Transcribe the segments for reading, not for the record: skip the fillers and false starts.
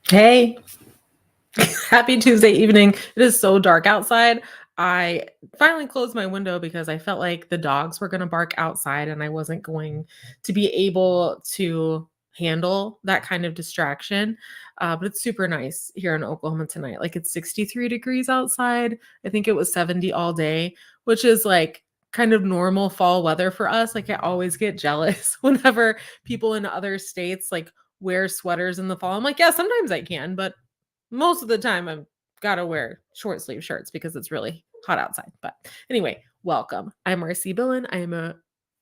Hey, happy Tuesday evening. It is so dark outside. I finally closed my window because I felt like the dogs were going to bark outside and I wasn't going to be able to handle that kind of distraction. But it's super nice here in Oklahoma tonight. Like it's 63 degrees outside. I think it was 70 all day, which is like kind of normal fall weather for us. Like I always get jealous whenever people in other states like wear sweaters in the fall. I'm like, yeah, sometimes I can, but most of the time I've got to wear short sleeve shirts because it's really hot outside. But anyway, welcome. I'm Marcie Billen. I am a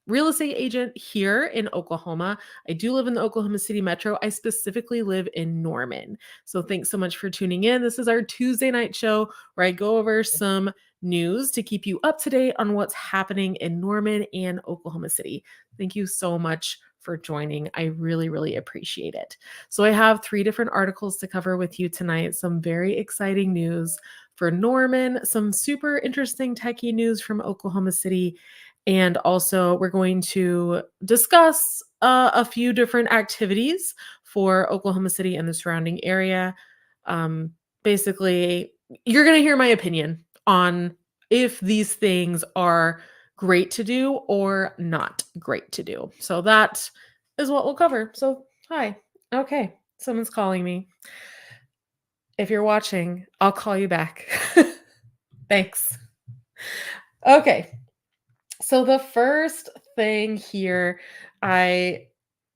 real estate agent here in Oklahoma. I do live in the Oklahoma City metro. I specifically live in Norman. So thanks so much for tuning in. This is our Tuesday night show where I go over some news to keep you up to date on what's happening in Norman and Oklahoma City. Thank you so much for joining. I really, really appreciate it. So I have 3 different articles to cover with you tonight. Some very exciting news for Norman, some super interesting techie news from Oklahoma City, and also we're going to discuss a few different activities for Oklahoma City and the surrounding area. Basically, you're going to hear my opinion on if these things are great to do or not great to do. So that is what we'll cover. So, hi. Okay, someone's calling me. If you're watching, I'll call you back. Thanks. Okay. So the first thing here, I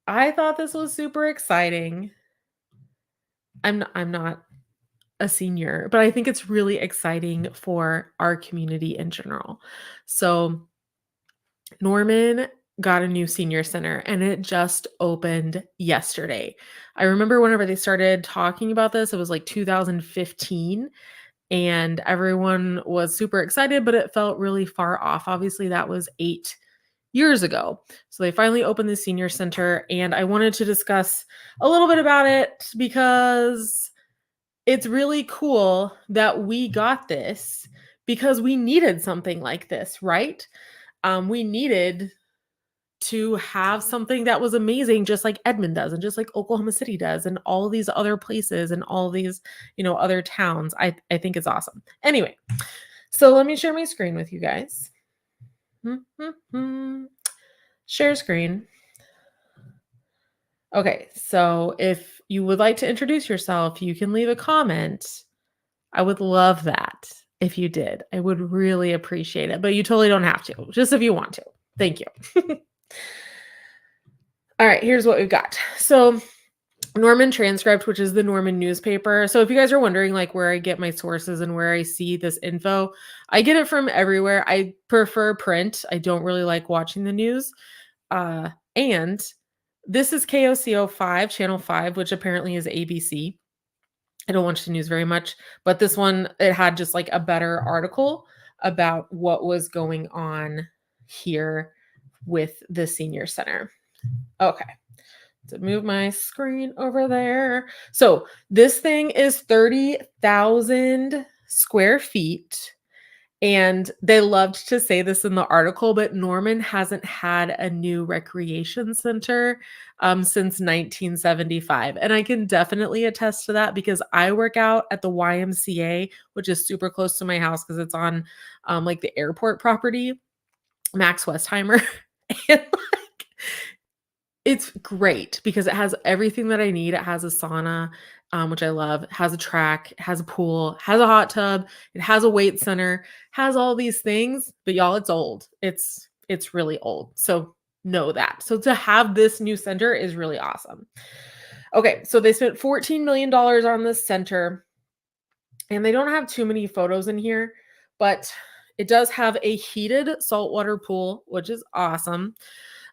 thought this was super exciting. I'm not a senior, but I think it's really exciting for our community in general. So Norman got a new senior center and it just opened yesterday. I remember whenever they started talking about this, it was like 2015 and everyone was super excited, but it felt really far off. Obviously, that was 8 years ago. So they finally opened the senior center and I wanted to discuss a little bit about it because it's really cool that we got this because we needed something like this, right? We needed to have something that was amazing, just like Edmond does, and just like Oklahoma City does, and all these other places and all these, other towns. I think it's awesome. Anyway, so let me share my screen with you guys. Share screen. Okay, so if you would like to introduce yourself, you can leave a comment. I would love that if you did. I would really appreciate it, but you totally don't have to, just if you want to. Thank you. All right, here's what we've got. So Norman Transcript, which is the Norman newspaper. So if you guys are wondering like where I get my sources and where I see this info, I get it from everywhere. I prefer print. I don't really like watching the news. And this is KOCO 5, Channel 5, which apparently is ABC. I don't watch the news very much, but this one, it had just like a better article about what was going on here with the senior center. Okay. To move my screen over there. So this thing is 30,000 square feet. And they loved to say this in the article, but Norman hasn't had a new recreation center since 1975. And I can definitely attest to that because I work out at the YMCA, which is super close to my house because it's on like the airport property, Max Westheimer. And like, it's great because it has everything that I need. It has a sauna, which I love, it has a track, it has a pool, has a hot tub, it has a weight center, has all these things, but y'all, it's old. It's really old. So know that. So to have this new center is really awesome. Okay, so they spent $14 million on this center, and they don't have too many photos in here, but it does have a heated saltwater pool, which is awesome.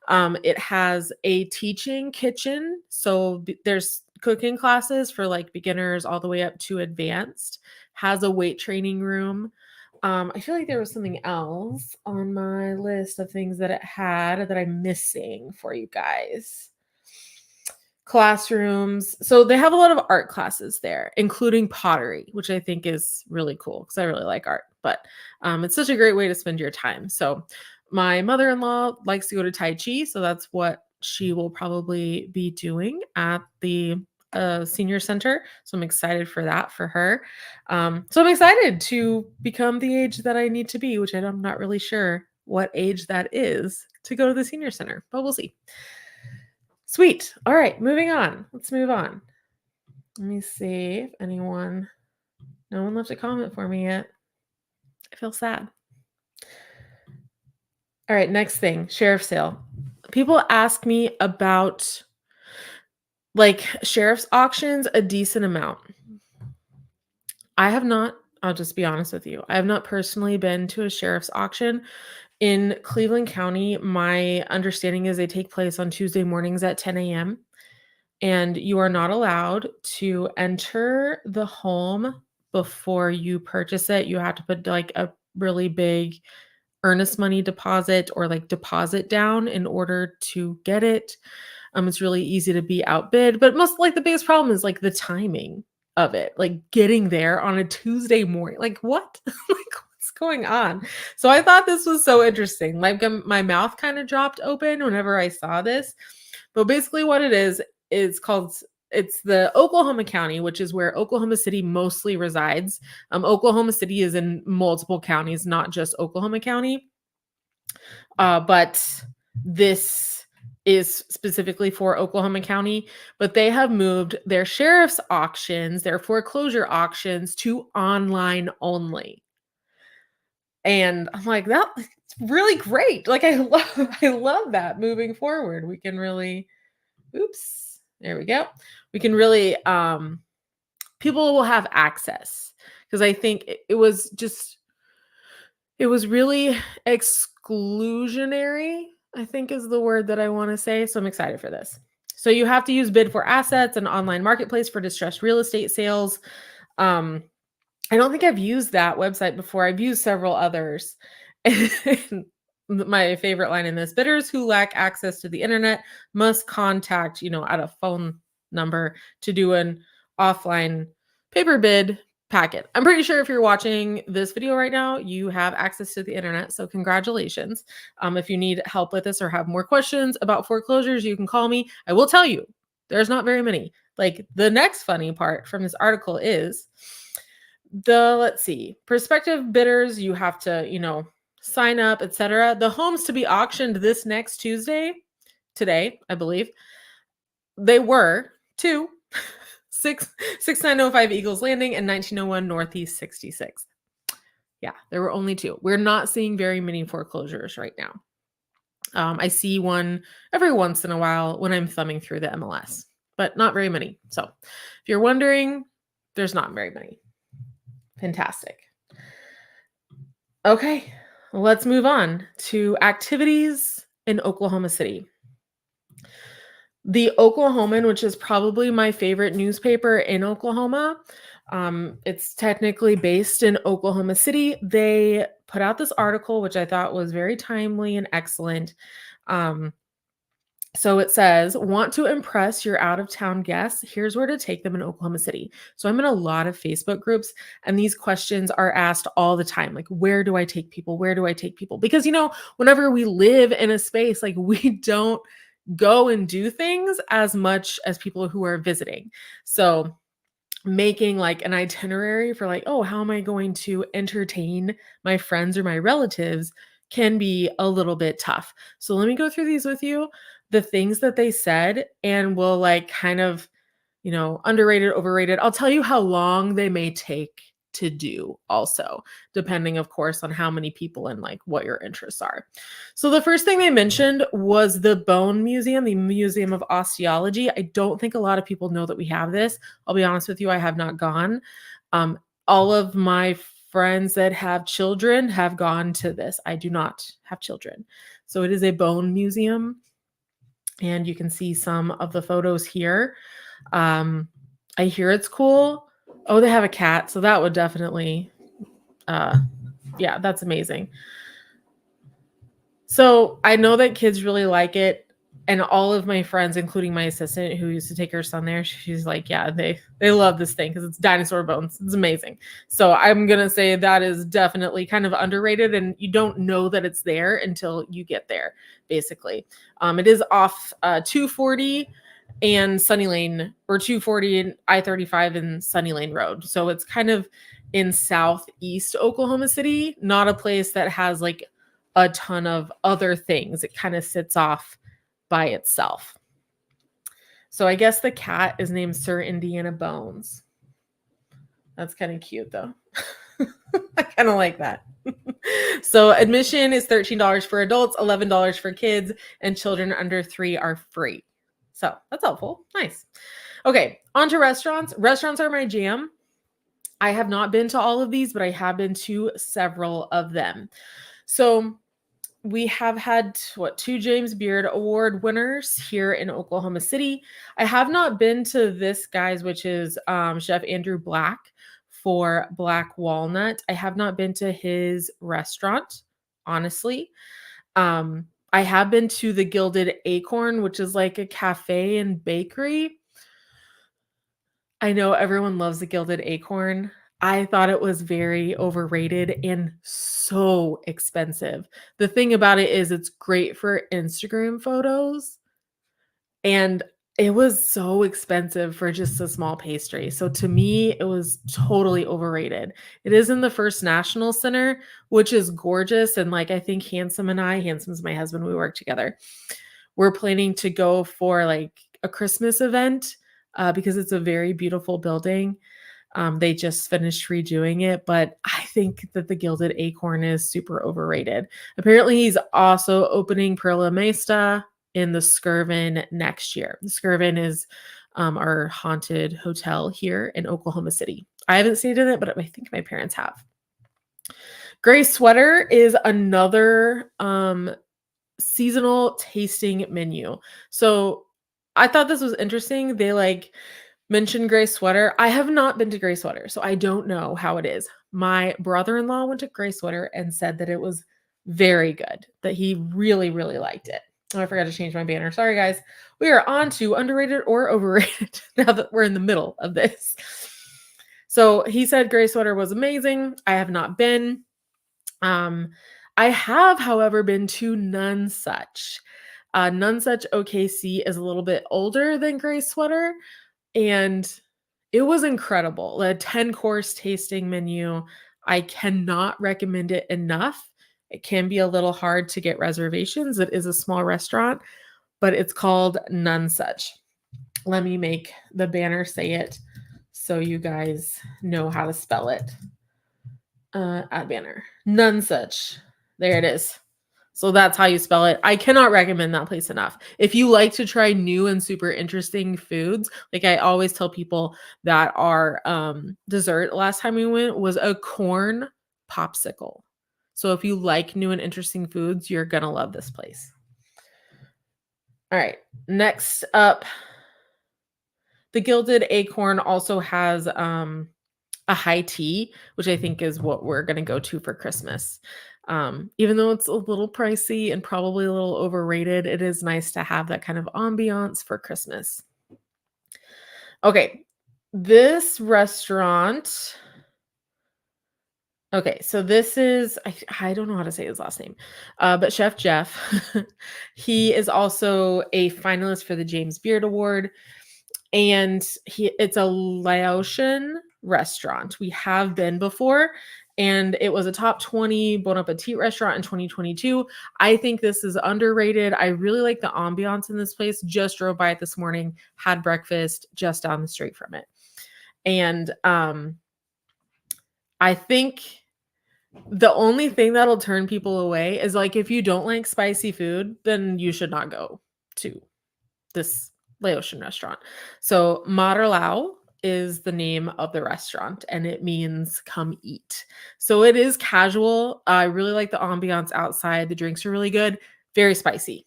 It has a teaching kitchen. So there's cooking classes for like beginners all the way up to advanced. Has a weight training room. I feel like there was something else on my list of things that it had that I'm missing for you guys. Classrooms. So they have a lot of art classes there, including pottery, which I think is really cool because I really like art. But it's such a great way to spend your time. So my mother-in-law likes to go to Tai Chi, so that's what she will probably be doing at the a senior center. So I'm excited for that for her. So I'm excited to become the age that I need to be, which I'm not really sure what age that is to go to the senior center, but we'll see. Sweet. All right, moving on. Let's move on. Let me see if no one left a comment for me yet. I feel sad. All right, next thing, sheriff's sale. People ask me about like sheriff's auctions a decent amount. I have not, I'll just be honest with you. I have not personally been to a sheriff's auction in Cleveland County. My understanding is they take place on Tuesday mornings at 10 a.m. and you are not allowed to enter the home before you purchase it. You have to put like a really big earnest money deposit or like deposit down in order to get it. It's really easy to be outbid, but most like the biggest problem is like the timing of it, like getting there on a Tuesday morning. Like what? Like what's going on? So I thought this was so interesting. Like my mouth kind of dropped open whenever I saw this. But basically what it is it's the Oklahoma County, which is where Oklahoma City mostly resides. Oklahoma City is in multiple counties, not just Oklahoma County. But this is specifically for Oklahoma County, but they have moved their sheriff's auctions, their foreclosure auctions to online only. And I'm like, that's really great. Like I love that moving forward. We can really, there we go. We can really, people will have access because I think it was really exclusionary, I think is the word that I want to say. So I'm excited for this. So you have to use Bid for Assets, an online marketplace for distressed real estate sales. I don't think I've used that website before. I've used several others. My favorite line in this: bidders who lack access to the internet must contact, at a phone number to do an offline paper bid packet. I'm pretty sure if you're watching this video right now, you have access to the internet. So congratulations. If you need help with this or have more questions about foreclosures, you can call me. I will tell you, there's not very many. Like the next funny part from this article is let's see, prospective bidders, you have to, sign up, etc. The homes to be auctioned this next Tuesday, today, I believe, they were 6905 Eagles Landing and 1901 Northeast 66th. Yeah, there were only 2. We're not seeing very many foreclosures right now. I see one every once in a while when I'm thumbing through the MLS, but not very many. So if you're wondering, there's not very many. Fantastic. Okay, let's move on to activities in Oklahoma City. The Oklahoman, which is probably my favorite newspaper in Oklahoma, it's technically based in Oklahoma City. They put out this article, which I thought was very timely and excellent. So it says, want to impress your out-of-town guests? Here's where to take them in Oklahoma City. So I'm in a lot of Facebook groups, and these questions are asked all the time. Like, where do I take people? Where do I take people? Because, whenever we live in a space, like we don't go and do things as much as people who are visiting. So making like an itinerary for like, oh, how am I going to entertain my friends or my relatives can be a little bit tough. So let me go through these with you, the things that they said, and we'll like kind of, underrated, overrated. I'll tell you how long they may take to do also, depending of course on how many people and like what your interests are. So the first thing they mentioned was the Bone Museum, the Museum of Osteology. I don't think a lot of people know that we have this. I'll be honest with you, I have not gone. All of my friends that have children have gone to this. I do not have children. So it is a bone museum, and you can see some of the photos here. I hear it's cool. Oh, they have a cat. So that would definitely, yeah, that's amazing. So I know that kids really like it. And all of my friends, including my assistant who used to take her son there, she's like, yeah, they love this thing because it's dinosaur bones. It's amazing. So I'm going to say that is definitely kind of underrated, and you don't know that it's there until you get there, basically. It is off 240 and Sunny Lane, or 240 and I-35 and Sunny Lane Road. So it's kind of in southeast Oklahoma City, not a place that has like a ton of other things. It kind of sits off by itself. So I guess the cat is named Sir Indiana Bones. That's kind of cute though. I kind of like that. So admission is $13 for adults, $11 for kids, and children under 3 are free. So that's helpful. Nice. Okay, on to restaurants. Restaurants are my jam. I have not been to all of these, but I have been to several of them. So we have had 2 James Beard Award winners here in Oklahoma City. I have not been to this guy's, which is Chef Andrew Black for Black Walnut. I have not been to his restaurant, honestly. I have been to the Gilded Acorn, which is like a cafe and bakery. I know everyone loves the Gilded Acorn. I thought it was very overrated and so expensive. The thing about it is it's great for Instagram photos, and it was so expensive for just a small pastry. So to me, it was totally overrated. It is in the First National Center, which is gorgeous. And like, I think Handsome's my husband, we work together. We're planning to go for like a Christmas event because it's a very beautiful building. They just finished redoing it, but I think that the Gilded Acorn is super overrated. Apparently, he's also opening Perla Mesta in the Skirvin next year. The Skirvin is our haunted hotel here in Oklahoma City. I haven't stayed in it, but I think my parents have. Gray Sweater is another seasonal tasting menu. So I thought this was interesting. They like mentioned Gray Sweater. I have not been to Gray Sweater, so I don't know how it is. My brother-in-law went to Gray Sweater and said that it was very good, that he really, really liked it. Oh, I forgot to change my banner. Sorry, guys. We are on to underrated or overrated now that we're in the middle of this. So he said Gray Sweater was amazing. I have not been. I have, however, been to None Such. None Such OKC is a little bit older than Gray Sweater, and it was incredible. A 10-course tasting menu. I cannot recommend it enough. It can be a little hard to get reservations. It is a small restaurant, but it's called None Such. Let me make the banner say it so you guys know how to spell it. Add banner. None Such. There it is. So that's how you spell it. I cannot recommend that place enough. If you like to try new and super interesting foods, like I always tell people that our dessert last time we went was a corn popsicle. So if you like new and interesting foods, you're going to love this place. All right. Next up, the Gilded Acorn also has a high tea, which I think is what we're going to go to for Christmas. Even though it's a little pricey and probably a little overrated, it is nice to have that kind of ambiance for Christmas. Okay, this restaurant. Okay, so this is, I don't know how to say his last name, but Chef Jeff. He is also a finalist for the James Beard Award, and it's a Laotian restaurant. We have been before, and it was a top 20 Bon Appetit restaurant in 2022. I think this is underrated. I really like the ambiance in this place. Just drove by it this morning, had breakfast just down the street from it. And I think the only thing that'll turn people away is like, if you don't like spicy food, then you should not go to this Laotian restaurant. So Maralao is the name of the restaurant, and it means come eat. So it is casual. I really like the ambiance outside. The drinks are really good. Very spicy.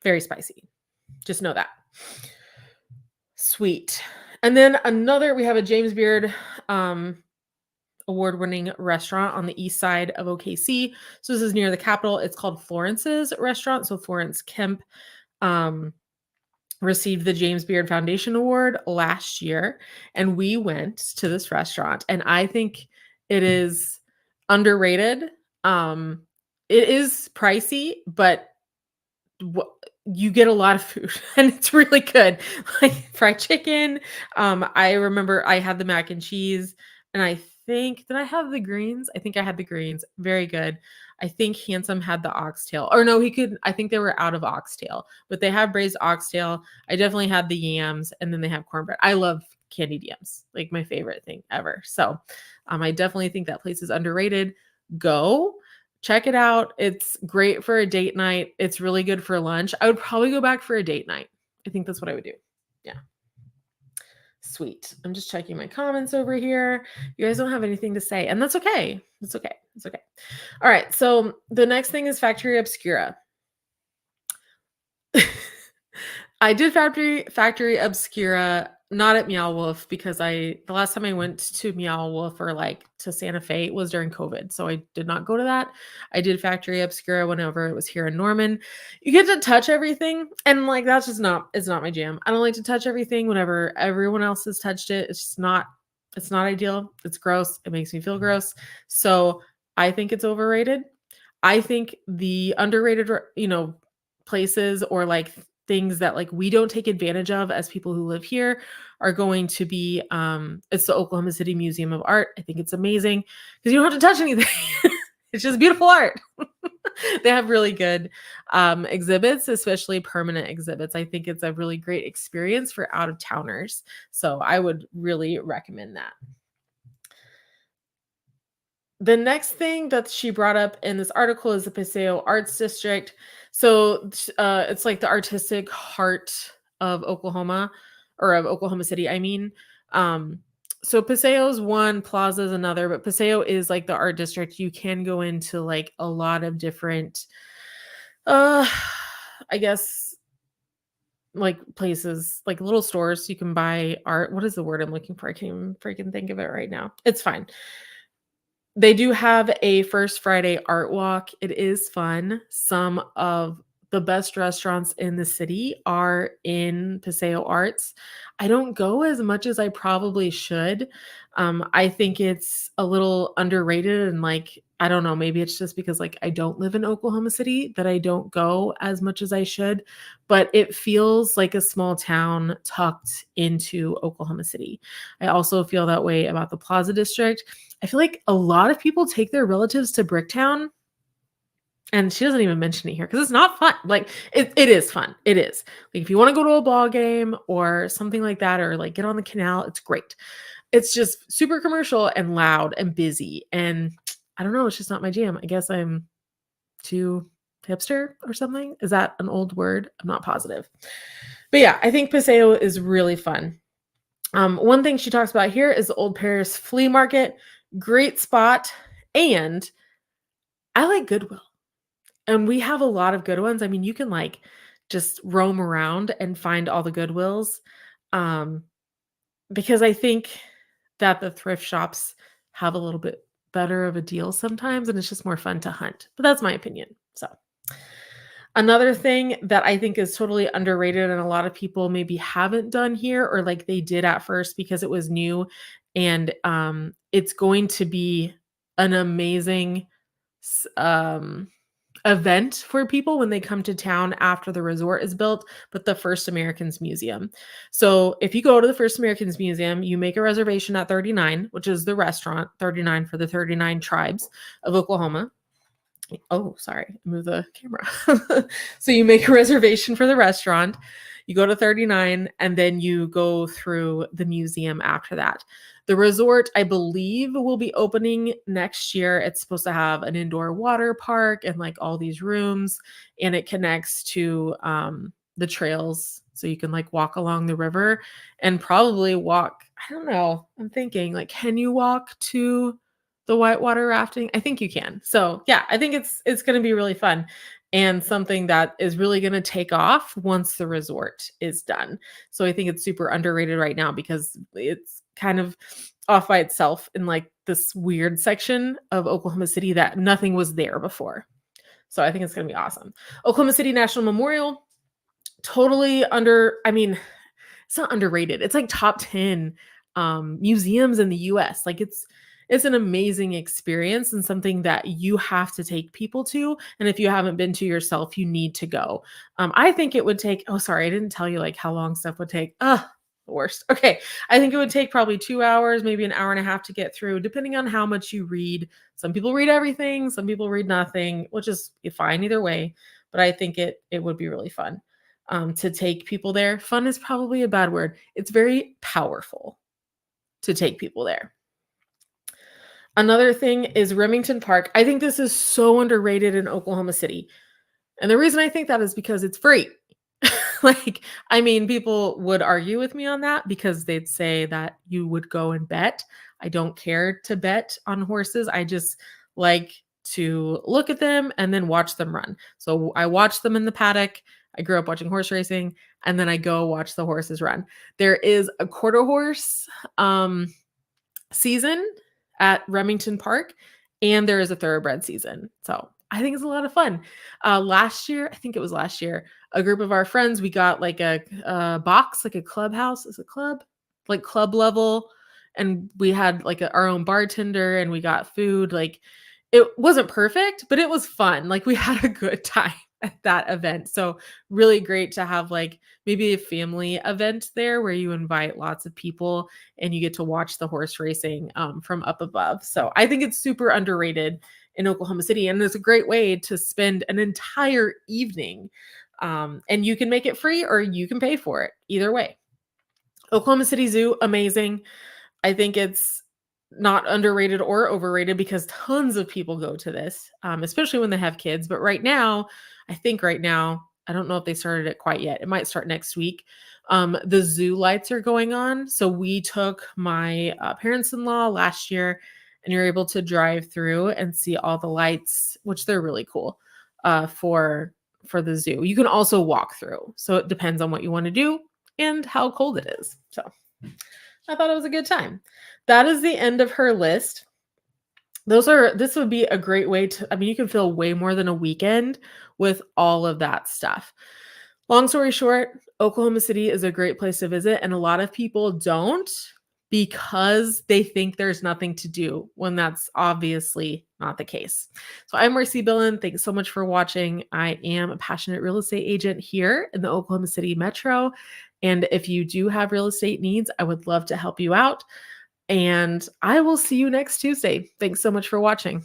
Very spicy. Just know that. Sweet. And then we have a James Beard award-winning restaurant on the east side of OKC. So this is near the Capitol. It's called Florence's Restaurant. So Florence Kemp received the James Beard Foundation Award last year, and we went to this restaurant, and I think it is underrated. It is pricey, but you get a lot of food and it's really good. Like fried chicken. I remember I had the mac and cheese and I think did I have the greens? I think I had the greens. Very good. I think Handsome had the oxtail. Or no, he could I think they were out of oxtail, but they have braised oxtail. I definitely had the yams and then they have cornbread. I love candied yams, like my favorite thing ever. So, I definitely think that place is underrated. Go. Check it out. It's great for a date night. It's really good for lunch. I would probably go back for a date night. I think that's what I would do. Yeah. Sweet. I'm just checking my comments over here. You guys don't have anything to say, and that's okay. That's okay. It's okay. All right. So the next thing is Factory Obscura. I did Factory Obscura, not at Meow Wolf because the last time I went to Meow Wolf or like to Santa Fe was during COVID. So I did not go to that. I did Factory Obscura whenever it was here in Norman. You get to touch everything. And like that's just it's not my jam. I don't like to touch everything whenever everyone else has touched it. It's not ideal. It's gross. It makes me feel gross. So I think it's overrated. I think the underrated, places or like things that like we don't take advantage of as people who live here are going to be it's the Oklahoma City Museum of Art. I think it's amazing because you don't have to touch anything. It's just beautiful art. They have really good exhibits, especially permanent exhibits. I think it's a really great experience for out of towners. So I would really recommend that. The next thing that she brought up in this article is the Paseo Arts District. So it's like the artistic heart of Oklahoma or of Oklahoma City, I mean. So Paseo's one, Plaza's another, but Paseo is like the art district. You can go into like a lot of different, I guess, like places, like little stores. You can buy art. What is the word I'm looking for? I can't even freaking think of it right now. It's fine. They do have a First Friday art walk. It is fun. Some of the best restaurants in the city are in Paseo Arts. I don't go as much as I probably should. I think it's a little underrated and like, I don't know, maybe it's just because like I don't live in Oklahoma City that I don't go as much as I should, but it feels like a small town tucked into Oklahoma City. I also feel that way about the Plaza District. I feel like a lot of people take their relatives to Bricktown, and she doesn't even mention it here because it's not fun. Like it is fun. It is. Like if you want to go to a ball game or something like that, or like get on the canal, it's great. It's just super commercial and loud and busy. And I don't know, it's just not my jam. I guess I'm too hipster or something. Is that an old word? I'm not positive. But yeah, I think Paseo is really fun. One thing she talks about here is the Old Paris Flea Market. Great spot. And I like Goodwill. And we have a lot of good ones. I mean, you can like just roam around and find all the Goodwills. Because I think that the thrift shops have a little bit better of a deal sometimes, and it's just more fun to hunt. But that's my opinion. So another thing that I think is totally underrated and a lot of people maybe haven't done here or like they did at first because it was new and it's going to be an amazing event for people when they come to town after the resort is built, but the First Americans Museum. So if you go to the First Americans Museum, you make a reservation at 39, which is the restaurant, 39 for the 39 tribes of Oklahoma. Oh, sorry, move the camera. So you make a reservation for the restaurant, you go to 39, and then you go through the museum after that. The resort, I believe, will be opening next year. It's supposed to have an indoor water park and like all these rooms, and it connects to the trails. So you can like walk along the river and probably walk. I don't know. I'm thinking like, can you walk to the whitewater rafting? I think you can. So yeah, I think it's going to be really fun and something that is really going to take off once the resort is done. So I think it's super underrated right now because it's kind of off by itself in like this weird section of Oklahoma City that nothing was there before. So I think it's going to be awesome. Oklahoma City National Memorial, totally it's not underrated. It's like top 10 museums in the US. Like it's It's an amazing experience and something that you have to take people to. And if you haven't been to yourself, you need to go. I think it would take, oh, sorry, I didn't tell you like how long stuff would take. Ugh, the worst. Okay. I think it would take probably 2 hours, maybe an hour and a half to get through, depending on how much you read. Some people read everything, some people read nothing, which is fine either way. But I think it would be really fun to take people there. Fun is probably a bad word. It's very powerful to take people there. Another thing is Remington Park. I think this is so underrated in Oklahoma City. And the reason I think that is because it's free. Like, I mean, people would argue with me on that because they'd say that you would go and bet. I don't care to bet on horses. I just like to look at them and then watch them run. So I watch them in the paddock. I grew up watching horse racing, and then I go watch the horses run. There is a quarter horse season at Remington Park, and there is a thoroughbred season. So I think it's a lot of fun. Last year, I think it was last year, a group of our friends, we got like a box, like a clubhouse. Is it club? Like club level. And we had like our own bartender and we got food. Like it wasn't perfect, but it was fun. Like we had a good time at that event. So really great to have like maybe a family event there where you invite lots of people and you get to watch the horse racing from up above. So I think it's super underrated in Oklahoma City, and it's a great way to spend an entire evening. And you can make it free or you can pay for it. Either way. Oklahoma City Zoo, amazing. I think it's not underrated or overrated because tons of people go to this, especially when they have kids. But right now, I don't know if they started it quite yet. It might start next week. The zoo lights are going on. So we took my parents-in-law last year, and you're able to drive through and see all the lights, which they're really cool for the zoo. You can also walk through. So it depends on what you want to do and how cold it is. So I thought it was a good time. That is the end of her list. This would be a great way to, I mean, you can fill way more than a weekend with all of that stuff. Long story short, Oklahoma City is a great place to visit, and a lot of people don't because they think there's nothing to do when that's obviously not the case. So I'm Marcie Billen. Thanks so much for watching. I am a passionate real estate agent here in the Oklahoma City Metro. And if you do have real estate needs, I would love to help you out. And I will see you next Tuesday. Thanks so much for watching.